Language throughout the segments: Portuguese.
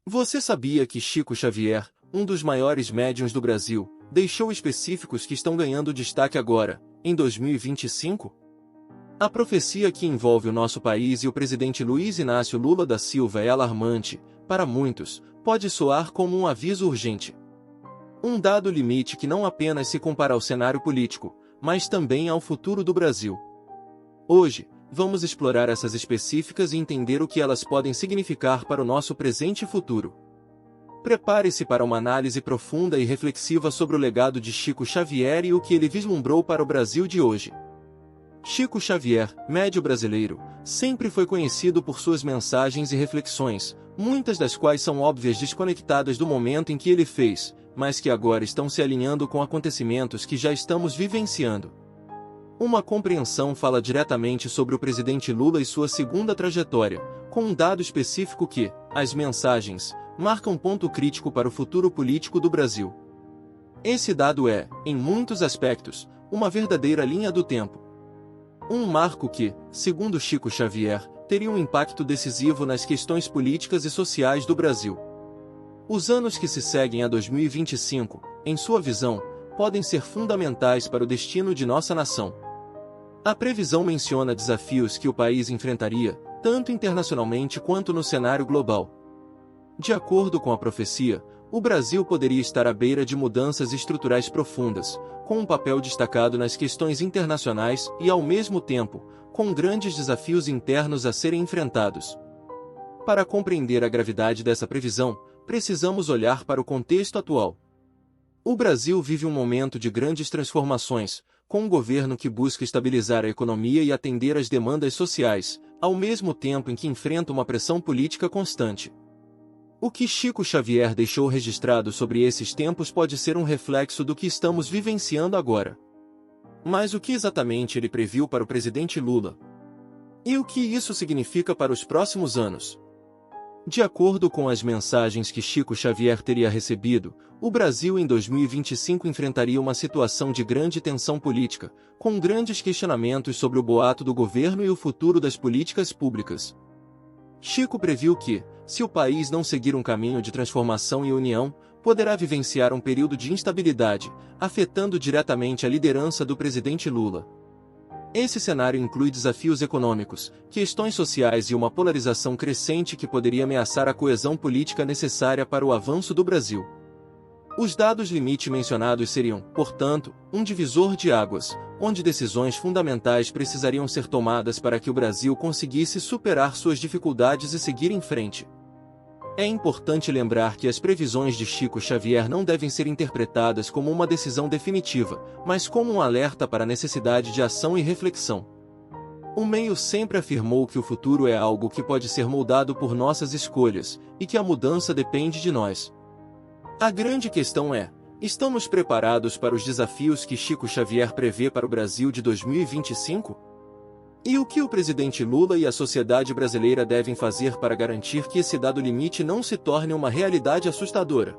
Você sabia que Chico Xavier, um dos maiores médiuns do Brasil, deixou específicos que estão ganhando destaque agora, em 2025? A profecia que envolve o nosso país e o presidente Luiz Inácio Lula da Silva é alarmante, para muitos, pode soar como um aviso urgente. Um dado limite que não apenas se compara ao cenário político, mas também ao futuro do Brasil. Hoje, vamos explorar essas específicas e entender o que elas podem significar para o nosso presente e futuro. Prepare-se para uma análise profunda e reflexiva sobre o legado de Chico Xavier e o que ele vislumbrou para o Brasil de hoje. Chico Xavier, médium brasileiro, sempre foi conhecido por suas mensagens e reflexões, muitas das quais são óbvias desconectadas do momento em que ele fez, mas que agora estão se alinhando com acontecimentos que já estamos vivenciando. Uma compreensão fala diretamente sobre o presidente Lula e sua segunda trajetória, com um dado específico que, as mensagens, marcam ponto crítico para o futuro político do Brasil. Esse dado é, em muitos aspectos, uma verdadeira linha do tempo. Um marco que, segundo Chico Xavier, teria um impacto decisivo nas questões políticas e sociais do Brasil. Os anos que se seguem a 2025, em sua visão, podem ser fundamentais para o destino de nossa nação. A previsão menciona desafios que o país enfrentaria, tanto internacionalmente quanto no cenário global. De acordo com a profecia, o Brasil poderia estar à beira de mudanças estruturais profundas, com um papel destacado nas questões internacionais e, ao mesmo tempo, com grandes desafios internos a serem enfrentados. Para compreender a gravidade dessa previsão, precisamos olhar para o contexto atual. O Brasil vive um momento de grandes transformações, com um governo que busca estabilizar a economia e atender às demandas sociais, ao mesmo tempo em que enfrenta uma pressão política constante. O que Chico Xavier deixou registrado sobre esses tempos pode ser um reflexo do que estamos vivenciando agora. Mas o que exatamente ele previu para o presidente Lula? E o que isso significa para os próximos anos? De acordo com as mensagens que Chico Xavier teria recebido, o Brasil em 2025 enfrentaria uma situação de grande tensão política, com grandes questionamentos sobre o boato do governo e o futuro das políticas públicas. Chico previu que, se o país não seguir um caminho de transformação e união, poderá vivenciar um período de instabilidade, afetando diretamente a liderança do presidente Lula. Esse cenário inclui desafios econômicos, questões sociais e uma polarização crescente que poderia ameaçar a coesão política necessária para o avanço do Brasil. Os dados limite mencionados seriam, portanto, um divisor de águas, onde decisões fundamentais precisariam ser tomadas para que o Brasil conseguisse superar suas dificuldades e seguir em frente. É importante lembrar que as previsões de Chico Xavier não devem ser interpretadas como uma decisão definitiva, mas como um alerta para a necessidade de ação e reflexão. O meio sempre afirmou que o futuro é algo que pode ser moldado por nossas escolhas, e que a mudança depende de nós. A grande questão é: estamos preparados para os desafios que Chico Xavier prevê para o Brasil de 2025? E o que o presidente Lula e a sociedade brasileira devem fazer para garantir que esse dado limite não se torne uma realidade assustadora?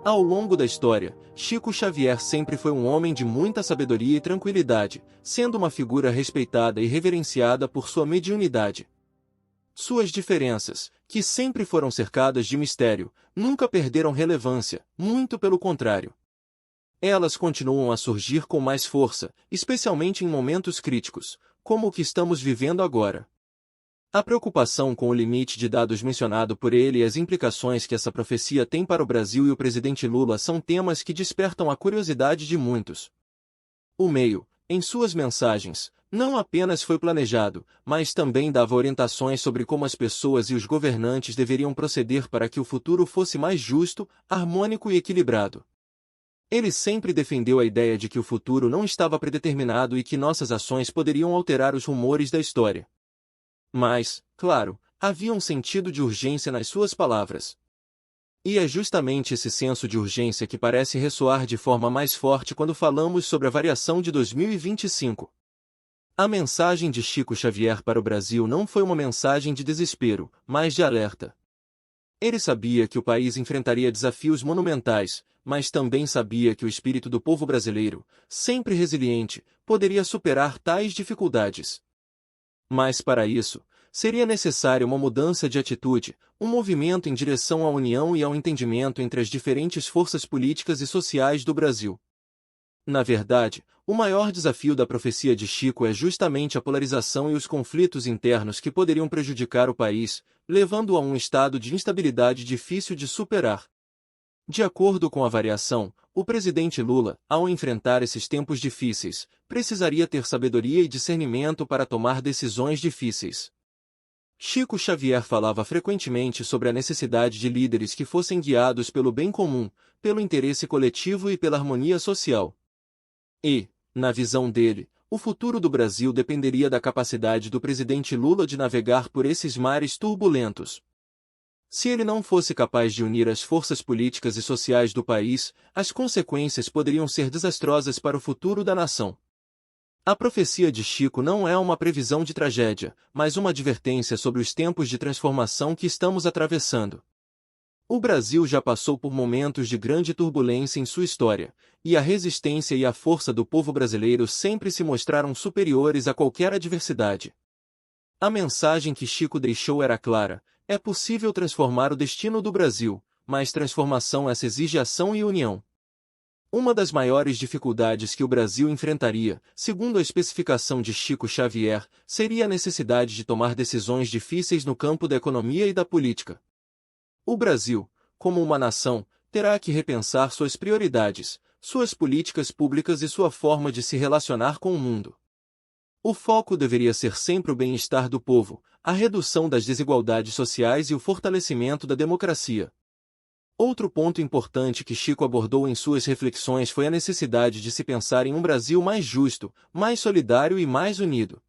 Ao longo da história, Chico Xavier sempre foi um homem de muita sabedoria e tranquilidade, sendo uma figura respeitada e reverenciada por sua mediunidade. Suas diferenças, que sempre foram cercadas de mistério, nunca perderam relevância, muito pelo contrário. Elas continuam a surgir com mais força, especialmente em momentos críticos, como o que estamos vivendo agora. A preocupação com o limite de dados mencionado por ele e as implicações que essa profecia tem para o Brasil e o presidente Lula são temas que despertam a curiosidade de muitos. O meio, em suas mensagens, não apenas foi planejado, mas também dava orientações sobre como as pessoas e os governantes deveriam proceder para que o futuro fosse mais justo, harmônico e equilibrado. Ele sempre defendeu a ideia de que o futuro não estava predeterminado e que nossas ações poderiam alterar os rumores da história. Mas, claro, havia um sentido de urgência nas suas palavras. E é justamente esse senso de urgência que parece ressoar de forma mais forte quando falamos sobre a variação de 2025. A mensagem de Chico Xavier para o Brasil não foi uma mensagem de desespero, mas de alerta. Ele sabia que o país enfrentaria desafios monumentais, mas também sabia que o espírito do povo brasileiro, sempre resiliente, poderia superar tais dificuldades. Mas para isso, seria necessária uma mudança de atitude, um movimento em direção à união e ao entendimento entre as diferentes forças políticas e sociais do Brasil. Na verdade, o maior desafio da profecia de Chico é justamente a polarização e os conflitos internos que poderiam prejudicar o país, levando-o a um estado de instabilidade difícil de superar. De acordo com a variação, o presidente Lula, ao enfrentar esses tempos difíceis, precisaria ter sabedoria e discernimento para tomar decisões difíceis. Chico Xavier falava frequentemente sobre a necessidade de líderes que fossem guiados pelo bem comum, pelo interesse coletivo e pela harmonia social. E, na visão dele, o futuro do Brasil dependeria da capacidade do presidente Lula de navegar por esses mares turbulentos. Se ele não fosse capaz de unir as forças políticas e sociais do país, as consequências poderiam ser desastrosas para o futuro da nação. A profecia de Chico não é uma previsão de tragédia, mas uma advertência sobre os tempos de transformação que estamos atravessando. O Brasil já passou por momentos de grande turbulência em sua história, e a resistência e a força do povo brasileiro sempre se mostraram superiores a qualquer adversidade. A mensagem que Chico deixou era clara: é possível transformar o destino do Brasil, mas transformação essa exige ação e união. Uma das maiores dificuldades que o Brasil enfrentaria, segundo a especificação de Chico Xavier, seria a necessidade de tomar decisões difíceis no campo da economia e da política. O Brasil, como uma nação, terá que repensar suas prioridades, suas políticas públicas e sua forma de se relacionar com o mundo. O foco deveria ser sempre o bem-estar do povo, a redução das desigualdades sociais e o fortalecimento da democracia. Outro ponto importante que Chico abordou em suas reflexões foi a necessidade de se pensar em um Brasil mais justo, mais solidário e mais unido.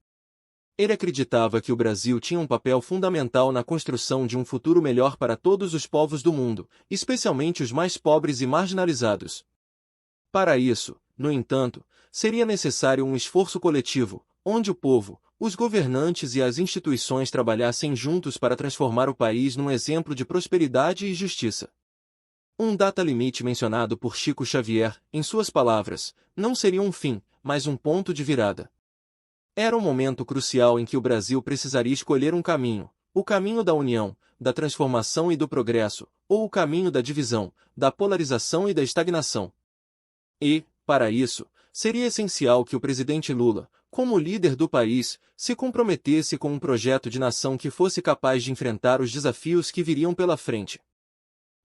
Ele acreditava que o Brasil tinha um papel fundamental na construção de um futuro melhor para todos os povos do mundo, especialmente os mais pobres e marginalizados. Para isso, no entanto, seria necessário um esforço coletivo, onde o povo, os governantes e as instituições trabalhassem juntos para transformar o país num exemplo de prosperidade e justiça. Um data limite mencionado por Chico Xavier, em suas palavras, não seria um fim, mas um ponto de virada. Era um momento crucial em que o Brasil precisaria escolher um caminho, o caminho da união, da transformação e do progresso, ou o caminho da divisão, da polarização e da estagnação. E, para isso, seria essencial que o presidente Lula, como líder do país, se comprometesse com um projeto de nação que fosse capaz de enfrentar os desafios que viriam pela frente.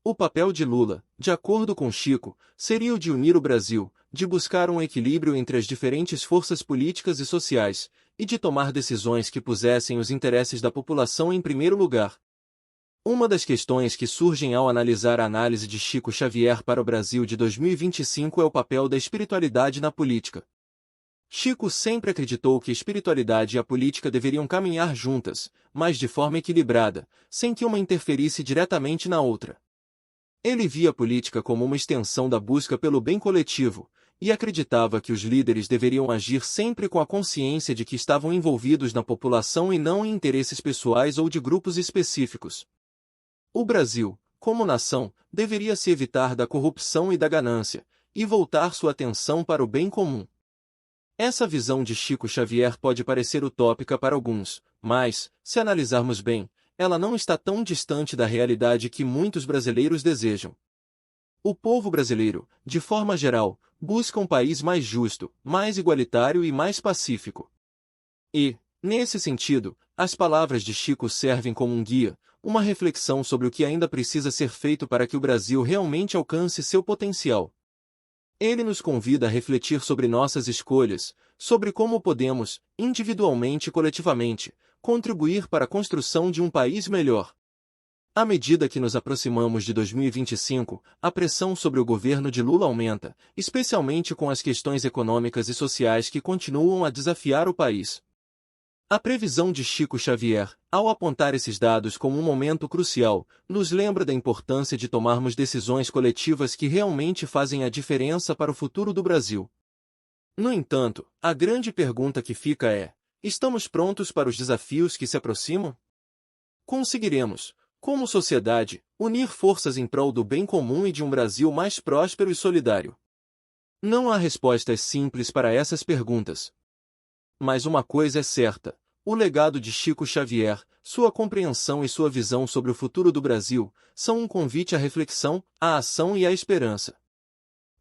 O papel de Lula, de acordo com Chico, seria o de unir o Brasil, de buscar um equilíbrio entre as diferentes forças políticas e sociais, e de tomar decisões que pusessem os interesses da população em primeiro lugar. Uma das questões que surgem ao analisar a análise de Chico Xavier para o Brasil de 2025 é o papel da espiritualidade na política. Chico sempre acreditou que a espiritualidade e a política deveriam caminhar juntas, mas de forma equilibrada, sem que uma interferisse diretamente na outra. Ele via a política como uma extensão da busca pelo bem coletivo, e acreditava que os líderes deveriam agir sempre com a consciência de que estavam envolvidos na população e não em interesses pessoais ou de grupos específicos. O Brasil, como nação, deveria se evitar da corrupção e da ganância, e voltar sua atenção para o bem comum. Essa visão de Chico Xavier pode parecer utópica para alguns, mas, se analisarmos bem, ela não está tão distante da realidade que muitos brasileiros desejam. O povo brasileiro, de forma geral, busca um país mais justo, mais igualitário e mais pacífico. E, nesse sentido, as palavras de Chico servem como um guia, uma reflexão sobre o que ainda precisa ser feito para que o Brasil realmente alcance seu potencial. Ele nos convida a refletir sobre nossas escolhas, sobre como podemos, individualmente e coletivamente, contribuir para a construção de um país melhor. À medida que nos aproximamos de 2025, a pressão sobre o governo de Lula aumenta, especialmente com as questões econômicas e sociais que continuam a desafiar o país. A previsão de Chico Xavier, ao apontar esses dados como um momento crucial, nos lembra da importância de tomarmos decisões coletivas que realmente fazem a diferença para o futuro do Brasil. No entanto, a grande pergunta que fica é: estamos prontos para os desafios que se aproximam? Conseguiremos, como sociedade, unir forças em prol do bem comum e de um Brasil mais próspero e solidário? Não há respostas simples para essas perguntas. Mas uma coisa é certa: o legado de Chico Xavier, sua compreensão e sua visão sobre o futuro do Brasil, são um convite à reflexão, à ação e à esperança.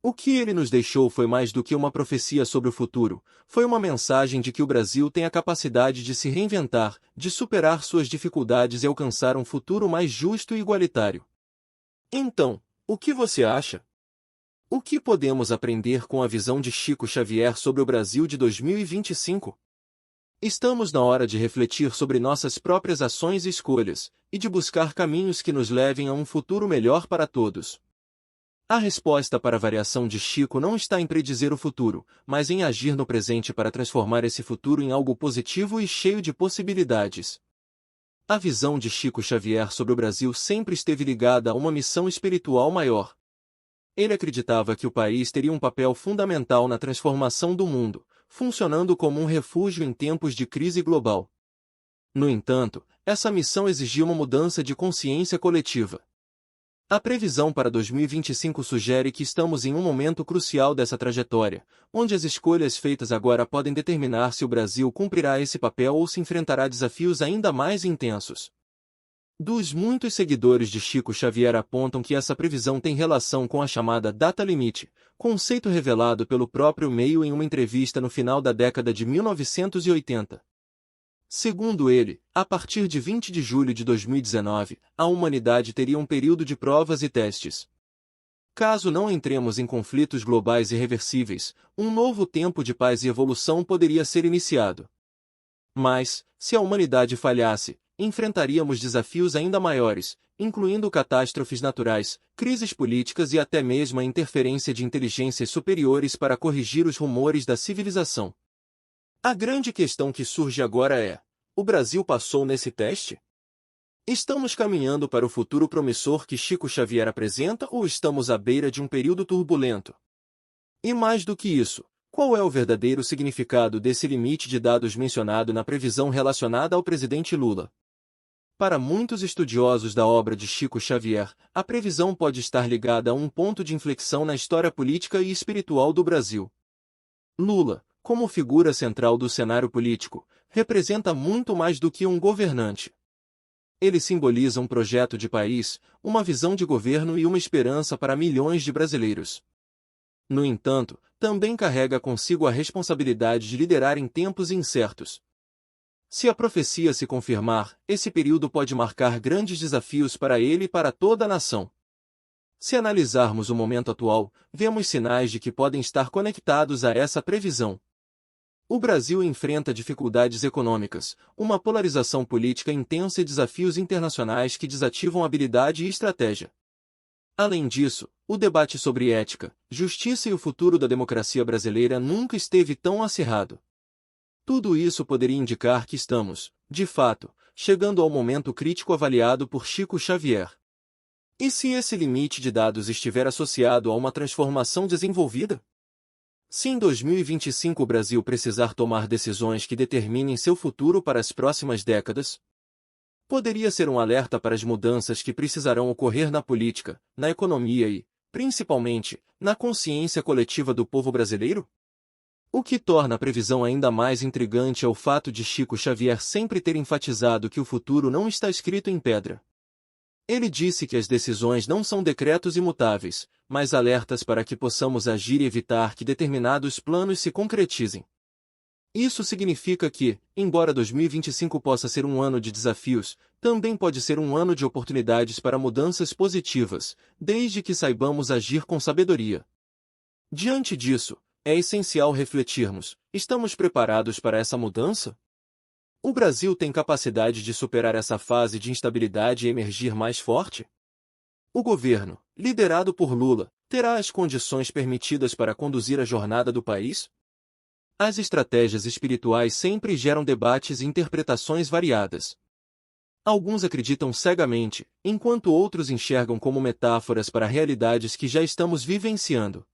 O que ele nos deixou foi mais do que uma profecia sobre o futuro, foi uma mensagem de que o Brasil tem a capacidade de se reinventar, de superar suas dificuldades e alcançar um futuro mais justo e igualitário. Então, o que você acha? O que podemos aprender com a visão de Chico Xavier sobre o Brasil de 2025? Estamos na hora de refletir sobre nossas próprias ações e escolhas, e de buscar caminhos que nos levem a um futuro melhor para todos. A resposta para a variação de Chico não está em predizer o futuro, mas em agir no presente para transformar esse futuro em algo positivo e cheio de possibilidades. A visão de Chico Xavier sobre o Brasil sempre esteve ligada a uma missão espiritual maior. Ele acreditava que o país teria um papel fundamental na transformação do mundo, funcionando como um refúgio em tempos de crise global. No entanto, essa missão exigia uma mudança de consciência coletiva. A previsão para 2025 sugere que estamos em um momento crucial dessa trajetória, onde as escolhas feitas agora podem determinar se o Brasil cumprirá esse papel ou se enfrentará desafios ainda mais intensos. Dos muitos seguidores de Chico Xavier apontam que essa previsão tem relação com a chamada data limite, conceito revelado pelo próprio meio em uma entrevista no final da década de 1980. Segundo ele, a partir de 20 de julho de 2019, a humanidade teria um período de provas e testes. Caso não entremos em conflitos globais irreversíveis, um novo tempo de paz e evolução poderia ser iniciado. Mas, se a humanidade falhasse, enfrentaríamos desafios ainda maiores, incluindo catástrofes naturais, crises políticas e até mesmo a interferência de inteligências superiores para corrigir os rumores da civilização. A grande questão que surge agora é: o Brasil passou nesse teste? Estamos caminhando para o futuro promissor que Chico Xavier apresenta ou estamos à beira de um período turbulento? E mais do que isso, qual é o verdadeiro significado desse limite de dados mencionado na previsão relacionada ao presidente Lula? Para muitos estudiosos da obra de Chico Xavier, a previsão pode estar ligada a um ponto de inflexão na história política e espiritual do Brasil. Lula, como figura central do cenário político, representa muito mais do que um governante. Ele simboliza um projeto de país, uma visão de governo e uma esperança para milhões de brasileiros. No entanto, também carrega consigo a responsabilidade de liderar em tempos incertos. Se a profecia se confirmar, esse período pode marcar grandes desafios para ele e para toda a nação. Se analisarmos o momento atual, vemos sinais de que podem estar conectados a essa previsão. O Brasil enfrenta dificuldades econômicas, uma polarização política intensa e desafios internacionais que desativam habilidade e estratégia. Além disso, o debate sobre ética, justiça e o futuro da democracia brasileira nunca esteve tão acirrado. Tudo isso poderia indicar que estamos, de fato, chegando ao momento crítico avaliado por Chico Xavier. E se esse limite de dados estiver associado a uma transformação desenvolvida? Se em 2025 o Brasil precisar tomar decisões que determinem seu futuro para as próximas décadas, poderia ser um alerta para as mudanças que precisarão ocorrer na política, na economia e, principalmente, na consciência coletiva do povo brasileiro? O que torna a previsão ainda mais intrigante é o fato de Chico Xavier sempre ter enfatizado que o futuro não está escrito em pedra. Ele disse que as decisões não são decretos imutáveis, mas alertas para que possamos agir e evitar que determinados planos se concretizem. Isso significa que, embora 2025 possa ser um ano de desafios, também pode ser um ano de oportunidades para mudanças positivas, desde que saibamos agir com sabedoria. Diante disso, é essencial refletirmos: estamos preparados para essa mudança? O Brasil tem capacidade de superar essa fase de instabilidade e emergir mais forte? O governo, liderado por Lula, terá as condições permitidas para conduzir a jornada do país? As estratégias espirituais sempre geram debates e interpretações variadas. Alguns acreditam cegamente, enquanto outros enxergam como metáforas para realidades que já estamos vivenciando.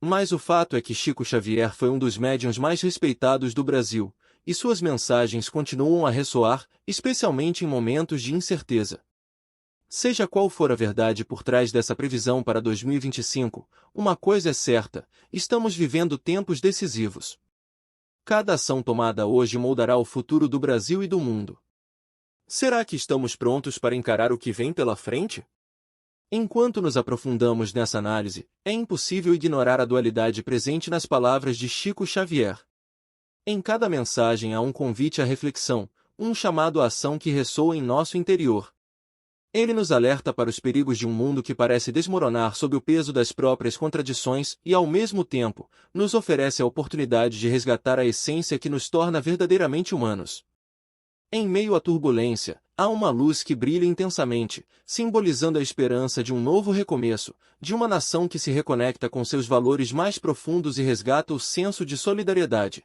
Mas o fato é que Chico Xavier foi um dos médiuns mais respeitados do Brasil, e suas mensagens continuam a ressoar, especialmente em momentos de incerteza. Seja qual for a verdade por trás dessa previsão para 2025, uma coisa é certa: estamos vivendo tempos decisivos. Cada ação tomada hoje moldará o futuro do Brasil e do mundo. Será que estamos prontos para encarar o que vem pela frente? Enquanto nos aprofundamos nessa análise, é impossível ignorar a dualidade presente nas palavras de Chico Xavier. Em cada mensagem há um convite à reflexão, um chamado à ação que ressoa em nosso interior. Ele nos alerta para os perigos de um mundo que parece desmoronar sob o peso das próprias contradições e, ao mesmo tempo, nos oferece a oportunidade de resgatar a essência que nos torna verdadeiramente humanos. Em meio à turbulência, há uma luz que brilha intensamente, simbolizando a esperança de um novo recomeço, de uma nação que se reconecta com seus valores mais profundos e resgata o senso de solidariedade.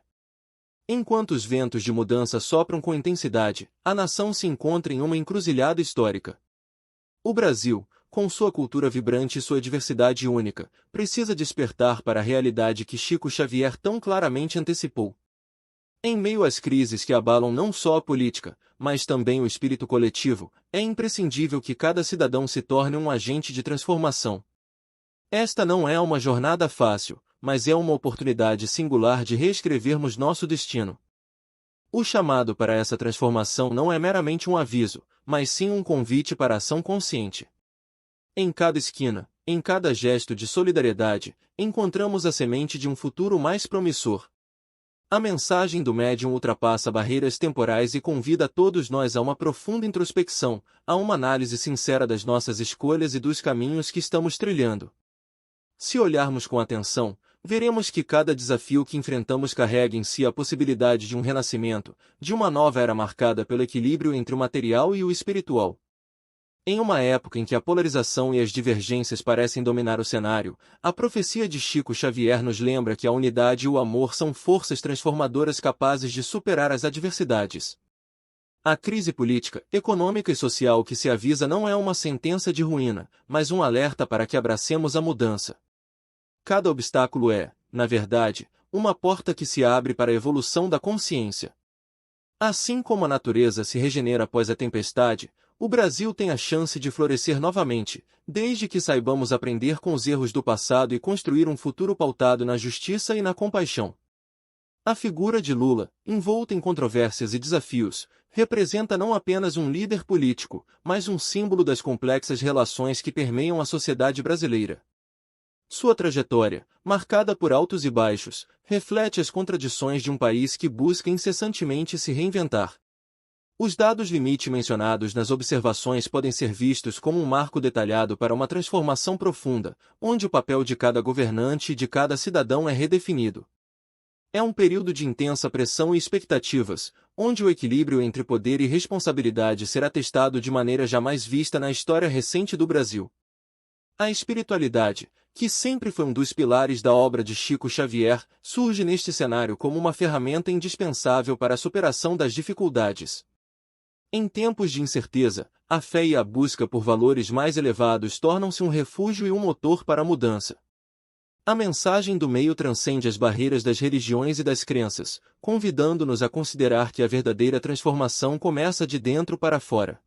Enquanto os ventos de mudança sopram com intensidade, a nação se encontra em uma encruzilhada histórica. O Brasil, com sua cultura vibrante e sua diversidade única, precisa despertar para a realidade que Chico Xavier tão claramente antecipou. Em meio às crises que abalam não só a política, mas também o espírito coletivo, é imprescindível que cada cidadão se torne um agente de transformação. Esta não é uma jornada fácil, mas é uma oportunidade singular de reescrevermos nosso destino. O chamado para essa transformação não é meramente um aviso, mas sim um convite para a ação consciente. Em cada esquina, em cada gesto de solidariedade, encontramos a semente de um futuro mais promissor. A mensagem do médium ultrapassa barreiras temporais e convida a todos nós a uma profunda introspecção, a uma análise sincera das nossas escolhas e dos caminhos que estamos trilhando. Se olharmos com atenção, veremos que cada desafio que enfrentamos carrega em si a possibilidade de um renascimento, de uma nova era marcada pelo equilíbrio entre o material e o espiritual. Em uma época em que a polarização e as divergências parecem dominar o cenário, a profecia de Chico Xavier nos lembra que a unidade e o amor são forças transformadoras capazes de superar as adversidades. A crise política, econômica e social que se avisa não é uma sentença de ruína, mas um alerta para que abracemos a mudança. Cada obstáculo é, na verdade, uma porta que se abre para a evolução da consciência. Assim como a natureza se regenera após a tempestade, o Brasil tem a chance de florescer novamente, desde que saibamos aprender com os erros do passado e construir um futuro pautado na justiça e na compaixão. A figura de Lula, envolta em controvérsias e desafios, representa não apenas um líder político, mas um símbolo das complexas relações que permeiam a sociedade brasileira. Sua trajetória, marcada por altos e baixos, reflete as contradições de um país que busca incessantemente se reinventar. Os dados limite mencionados nas observações podem ser vistos como um marco detalhado para uma transformação profunda, onde o papel de cada governante e de cada cidadão é redefinido. É um período de intensa pressão e expectativas, onde o equilíbrio entre poder e responsabilidade será testado de maneira jamais vista na história recente do Brasil. A espiritualidade, que sempre foi um dos pilares da obra de Chico Xavier, surge neste cenário como uma ferramenta indispensável para a superação das dificuldades. Em tempos de incerteza, a fé e a busca por valores mais elevados tornam-se um refúgio e um motor para a mudança. A mensagem do meio transcende as barreiras das religiões e das crenças, convidando-nos a considerar que a verdadeira transformação começa de dentro para fora.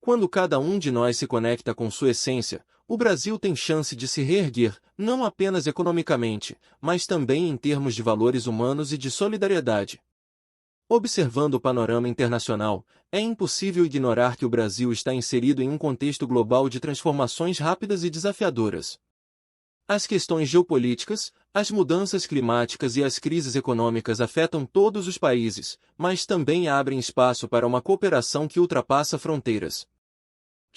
Quando cada um de nós se conecta com sua essência, o Brasil tem chance de se reerguer, não apenas economicamente, mas também em termos de valores humanos e de solidariedade. Observando o panorama internacional, é impossível ignorar que o Brasil está inserido em um contexto global de transformações rápidas e desafiadoras. As questões geopolíticas, as mudanças climáticas e as crises econômicas afetam todos os países, mas também abrem espaço para uma cooperação que ultrapassa fronteiras.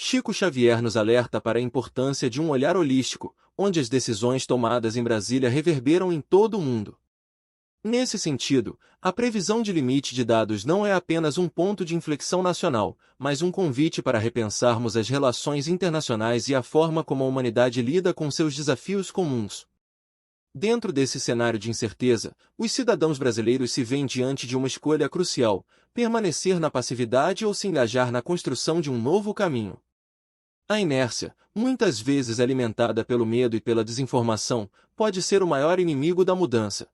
Chico Xavier nos alerta para a importância de um olhar holístico, onde as decisões tomadas em Brasília reverberam em todo o mundo. Nesse sentido, a previsão de limite de dados não é apenas um ponto de inflexão nacional, mas um convite para repensarmos as relações internacionais e a forma como a humanidade lida com seus desafios comuns. Dentro desse cenário de incerteza, os cidadãos brasileiros se veem diante de uma escolha crucial: permanecer na passividade ou se engajar na construção de um novo caminho. A inércia, muitas vezes alimentada pelo medo e pela desinformação, pode ser o maior inimigo da mudança.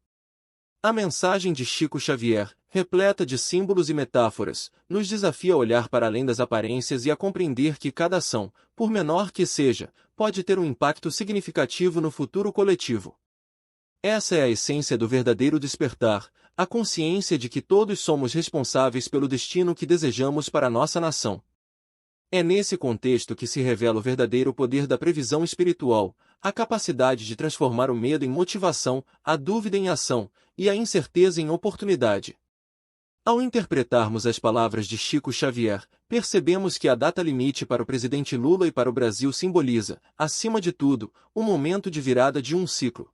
A mensagem de Chico Xavier, repleta de símbolos e metáforas, nos desafia a olhar para além das aparências e a compreender que cada ação, por menor que seja, pode ter um impacto significativo no futuro coletivo. Essa é a essência do verdadeiro despertar, a consciência de que todos somos responsáveis pelo destino que desejamos para nossa nação. É nesse contexto que se revela o verdadeiro poder da previsão espiritual, a capacidade de transformar o medo em motivação, a dúvida em ação, e a incerteza em oportunidade. Ao interpretarmos as palavras de Chico Xavier, percebemos que a data limite para o presidente Lula e para o Brasil simboliza, acima de tudo, o momento de virada de um ciclo.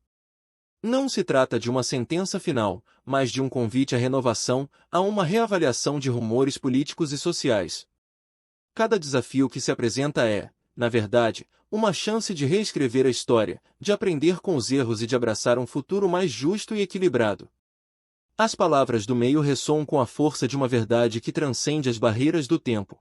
Não se trata de uma sentença final, mas de um convite à renovação, a uma reavaliação de rumores políticos e sociais. Cada desafio que se apresenta é, na verdade, uma chance de reescrever a história, de aprender com os erros e de abraçar um futuro mais justo e equilibrado. As palavras do meio ressoam com a força de uma verdade que transcende as barreiras do tempo.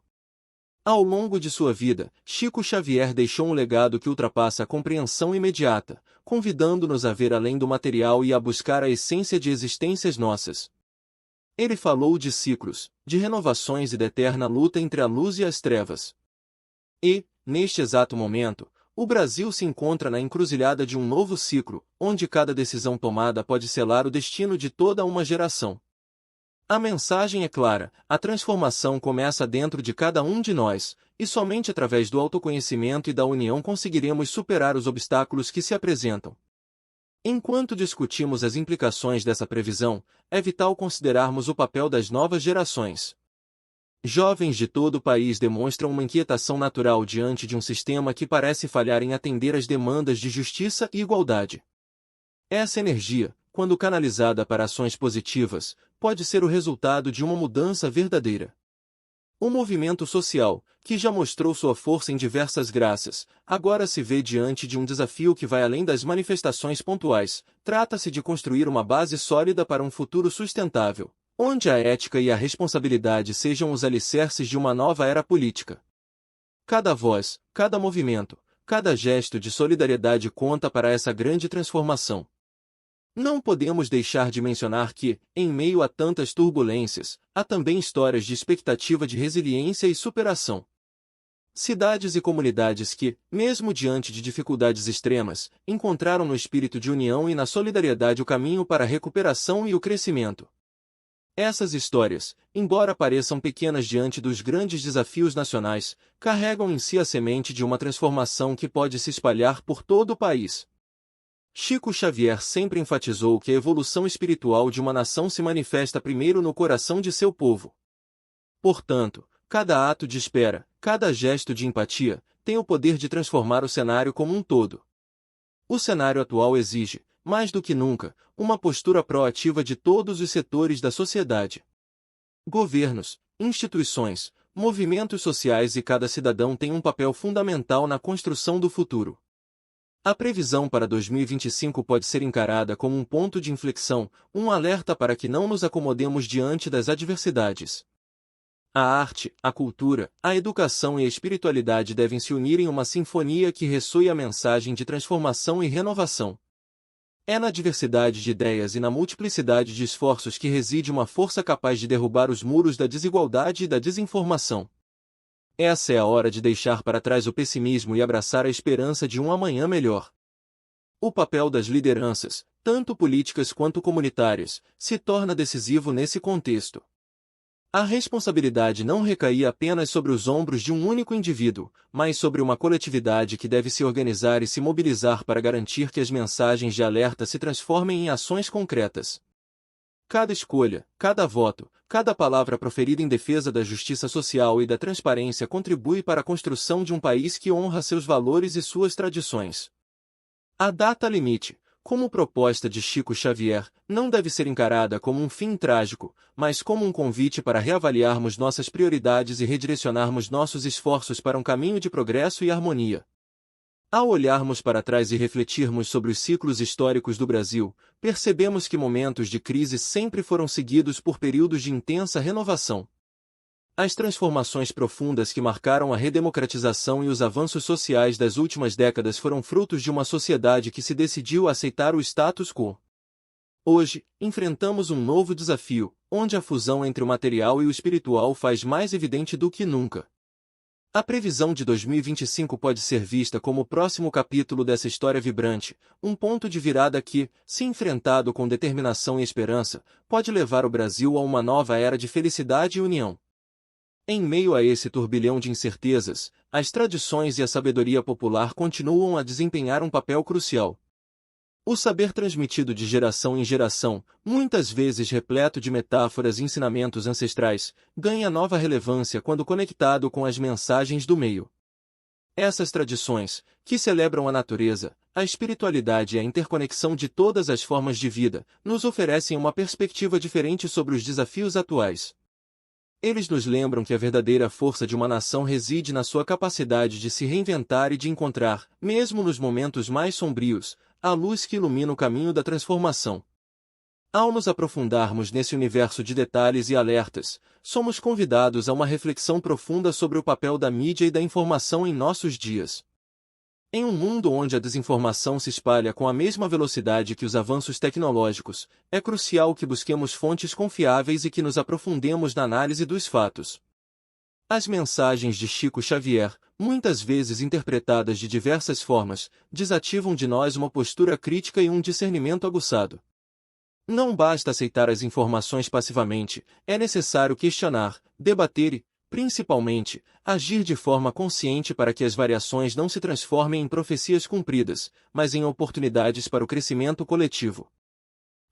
Ao longo de sua vida, Chico Xavier deixou um legado que ultrapassa a compreensão imediata, convidando-nos a ver além do material e a buscar a essência de existências nossas. Ele falou de ciclos, de renovações e da eterna luta entre a luz e as trevas. E, neste exato momento, o Brasil se encontra na encruzilhada de um novo ciclo, onde cada decisão tomada pode selar o destino de toda uma geração. A mensagem é clara: a transformação começa dentro de cada um de nós, e somente através do autoconhecimento e da união conseguiremos superar os obstáculos que se apresentam. Enquanto discutimos as implicações dessa previsão, é vital considerarmos o papel das novas gerações. Jovens de todo o país demonstram uma inquietação natural diante de um sistema que parece falhar em atender às demandas de justiça e igualdade. Essa energia, quando canalizada para ações positivas, pode ser o resultado de uma mudança verdadeira. O movimento social, que já mostrou sua força em diversas graças, agora se vê diante de um desafio que vai além das manifestações pontuais. Trata-se de construir uma base sólida para um futuro sustentável, onde a ética e a responsabilidade sejam os alicerces de uma nova era política. Cada voz, cada movimento, cada gesto de solidariedade conta para essa grande transformação. Não podemos deixar de mencionar que, em meio a tantas turbulências, há também histórias de expectativa de resiliência e superação. Cidades e comunidades que, mesmo diante de dificuldades extremas, encontraram no espírito de união e na solidariedade o caminho para a recuperação e o crescimento. Essas histórias, embora pareçam pequenas diante dos grandes desafios nacionais, carregam em si a semente de uma transformação que pode se espalhar por todo o país. Chico Xavier sempre enfatizou que a evolução espiritual de uma nação se manifesta primeiro no coração de seu povo. Portanto, cada ato de espera, cada gesto de empatia, tem o poder de transformar o cenário como um todo. O cenário atual exige, mais do que nunca, uma postura proativa de todos os setores da sociedade. Governos, instituições, movimentos sociais e cada cidadão tem um papel fundamental na construção do futuro. A previsão para 2025 pode ser encarada como um ponto de inflexão, um alerta para que não nos acomodemos diante das adversidades. A arte, a cultura, a educação e a espiritualidade devem se unir em uma sinfonia que ressoe a mensagem de transformação e renovação. É na diversidade de ideias e na multiplicidade de esforços que reside uma força capaz de derrubar os muros da desigualdade e da desinformação. Essa é a hora de deixar para trás o pessimismo e abraçar a esperança de um amanhã melhor. O papel das lideranças, tanto políticas quanto comunitárias, se torna decisivo nesse contexto. A responsabilidade não recaía apenas sobre os ombros de um único indivíduo, mas sobre uma coletividade que deve se organizar e se mobilizar para garantir que as mensagens de alerta se transformem em ações concretas. Cada escolha, cada voto, cada palavra proferida em defesa da justiça social e da transparência contribui para a construção de um país que honra seus valores e suas tradições. A data limite, como proposta de Chico Xavier, não deve ser encarada como um fim trágico, mas como um convite para reavaliarmos nossas prioridades e redirecionarmos nossos esforços para um caminho de progresso e harmonia. Ao olharmos para trás e refletirmos sobre os ciclos históricos do Brasil, percebemos que momentos de crise sempre foram seguidos por períodos de intensa renovação. As transformações profundas que marcaram a redemocratização e os avanços sociais das últimas décadas foram frutos de uma sociedade que se decidiu a aceitar o status quo. Hoje, enfrentamos um novo desafio, onde a fusão entre o material e o espiritual faz mais evidente do que nunca. A previsão de 2025 pode ser vista como o próximo capítulo dessa história vibrante, um ponto de virada que, se enfrentado com determinação e esperança, pode levar o Brasil a uma nova era de felicidade e união. Em meio a esse turbilhão de incertezas, as tradições e a sabedoria popular continuam a desempenhar um papel crucial. O saber transmitido de geração em geração, muitas vezes repleto de metáforas e ensinamentos ancestrais, ganha nova relevância quando conectado com as mensagens do meio. Essas tradições, que celebram a natureza, a espiritualidade e a interconexão de todas as formas de vida, nos oferecem uma perspectiva diferente sobre os desafios atuais. Eles nos lembram que a verdadeira força de uma nação reside na sua capacidade de se reinventar e de encontrar, mesmo nos momentos mais sombrios, a luz que ilumina o caminho da transformação. Ao nos aprofundarmos nesse universo de detalhes e alertas, somos convidados a uma reflexão profunda sobre o papel da mídia e da informação em nossos dias. Em um mundo onde a desinformação se espalha com a mesma velocidade que os avanços tecnológicos, é crucial que busquemos fontes confiáveis e que nos aprofundemos na análise dos fatos. As mensagens de Chico Xavier, muitas vezes interpretadas de diversas formas, desativam de nós uma postura crítica e um discernimento aguçado. Não basta aceitar as informações passivamente, é necessário questionar, debater e, principalmente, agir de forma consciente para que as variações não se transformem em profecias cumpridas, mas em oportunidades para o crescimento coletivo.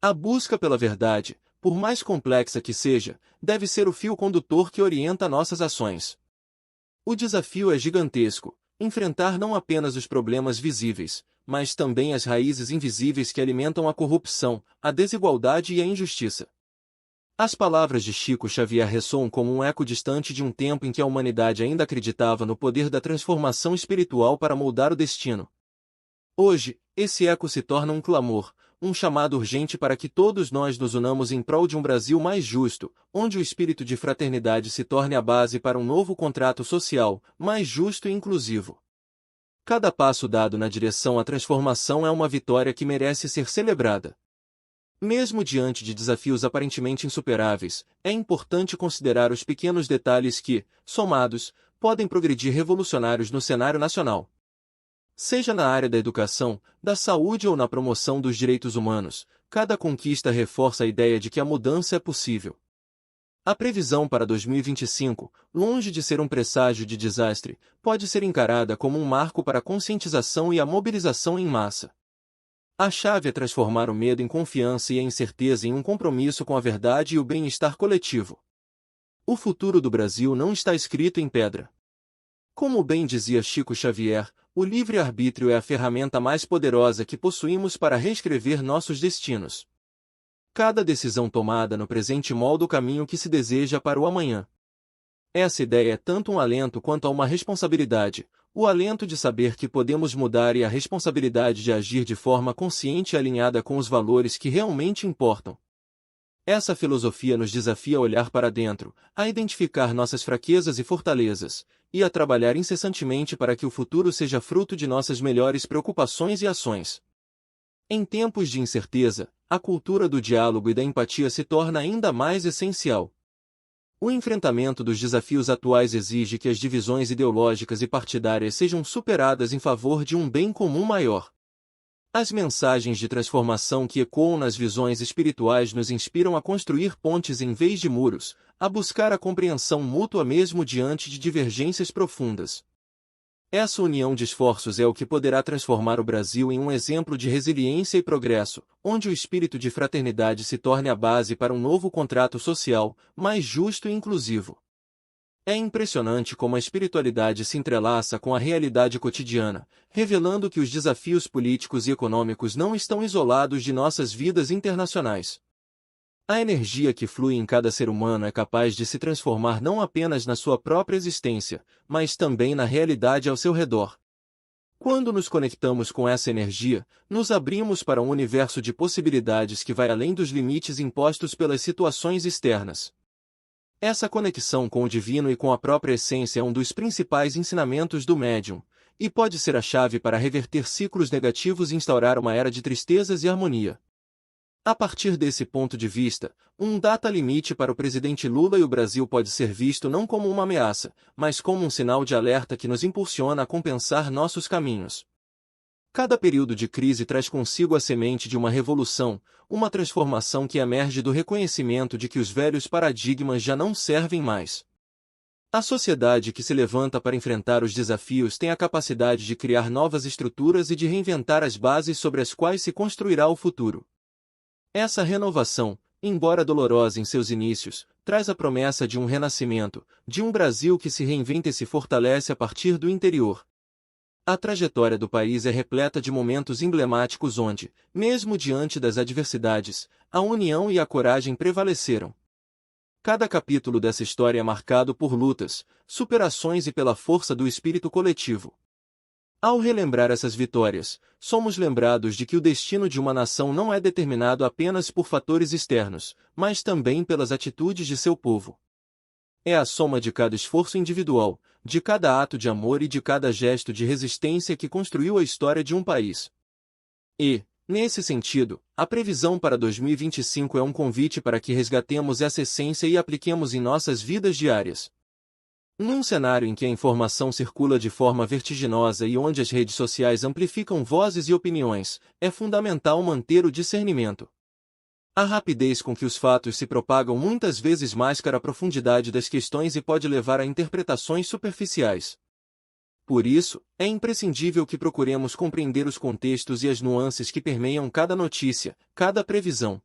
A busca pela verdade, por mais complexa que seja, deve ser o fio condutor que orienta nossas ações. O desafio é gigantesco, enfrentar não apenas os problemas visíveis, mas também as raízes invisíveis que alimentam a corrupção, a desigualdade e a injustiça. As palavras de Chico Xavier ressoam como um eco distante de um tempo em que a humanidade ainda acreditava no poder da transformação espiritual para moldar o destino. Hoje, esse eco se torna um clamor, um chamado urgente para que todos nós nos unamos em prol de um Brasil mais justo, onde o espírito de fraternidade se torne a base para um novo contrato social, mais justo e inclusivo. Cada passo dado na direção à transformação é uma vitória que merece ser celebrada. Mesmo diante de desafios aparentemente insuperáveis, é importante considerar os pequenos detalhes que, somados, podem progredir revolucionários no cenário nacional. Seja na área da educação, da saúde ou na promoção dos direitos humanos, cada conquista reforça a ideia de que a mudança é possível. A previsão para 2025, longe de ser um presságio de desastre, pode ser encarada como um marco para a conscientização e a mobilização em massa. A chave é transformar o medo em confiança e a incerteza em um compromisso com a verdade e o bem-estar coletivo. O futuro do Brasil não está escrito em pedra. Como bem dizia Chico Xavier, o livre-arbítrio é a ferramenta mais poderosa que possuímos para reescrever nossos destinos. Cada decisão tomada no presente molda o caminho que se deseja para o amanhã. Essa ideia é tanto um alento quanto uma responsabilidade, o alento de saber que podemos mudar e a responsabilidade de agir de forma consciente e alinhada com os valores que realmente importam. Essa filosofia nos desafia a olhar para dentro, a identificar nossas fraquezas e fortalezas, e a trabalhar incessantemente para que o futuro seja fruto de nossas melhores preocupações e ações. Em tempos de incerteza, a cultura do diálogo e da empatia se torna ainda mais essencial. O enfrentamento dos desafios atuais exige que as divisões ideológicas e partidárias sejam superadas em favor de um bem comum maior. As mensagens de transformação que ecoam nas visões espirituais nos inspiram a construir pontes em vez de muros, a buscar a compreensão mútua mesmo diante de divergências profundas. Essa união de esforços é o que poderá transformar o Brasil em um exemplo de resiliência e progresso, onde o espírito de fraternidade se torne a base para um novo contrato social, mais justo e inclusivo. É impressionante como a espiritualidade se entrelaça com a realidade cotidiana, revelando que os desafios políticos e econômicos não estão isolados de nossas vidas internacionais. A energia que flui em cada ser humano é capaz de se transformar não apenas na sua própria existência, mas também na realidade ao seu redor. Quando nos conectamos com essa energia, nos abrimos para um universo de possibilidades que vai além dos limites impostos pelas situações externas. Essa conexão com o divino e com a própria essência é um dos principais ensinamentos do médium, e pode ser a chave para reverter ciclos negativos e instaurar uma era de tristezas e harmonia. A partir desse ponto de vista, um data limite para o presidente Lula e o Brasil pode ser visto não como uma ameaça, mas como um sinal de alerta que nos impulsiona a compensar nossos caminhos. Cada período de crise traz consigo a semente de uma revolução, uma transformação que emerge do reconhecimento de que os velhos paradigmas já não servem mais. A sociedade que se levanta para enfrentar os desafios tem a capacidade de criar novas estruturas e de reinventar as bases sobre as quais se construirá o futuro. Essa renovação, embora dolorosa em seus inícios, traz a promessa de um renascimento, de um Brasil que se reinventa e se fortalece a partir do interior. A trajetória do país é repleta de momentos emblemáticos onde, mesmo diante das adversidades, a união e a coragem prevaleceram. Cada capítulo dessa história é marcado por lutas, superações e pela força do espírito coletivo. Ao relembrar essas vitórias, somos lembrados de que o destino de uma nação não é determinado apenas por fatores externos, mas também pelas atitudes de seu povo. É a soma de cada esforço individual, de cada ato de amor e de cada gesto de resistência que construiu a história de um país. E, nesse sentido, a previsão para 2025 é um convite para que resgatemos essa essência e apliquemos em nossas vidas diárias. Num cenário em que a informação circula de forma vertiginosa e onde as redes sociais amplificam vozes e opiniões, é fundamental manter o discernimento. A rapidez com que os fatos se propagam muitas vezes mascara a profundidade das questões e pode levar a interpretações superficiais. Por isso, é imprescindível que procuremos compreender os contextos e as nuances que permeiam cada notícia, cada previsão.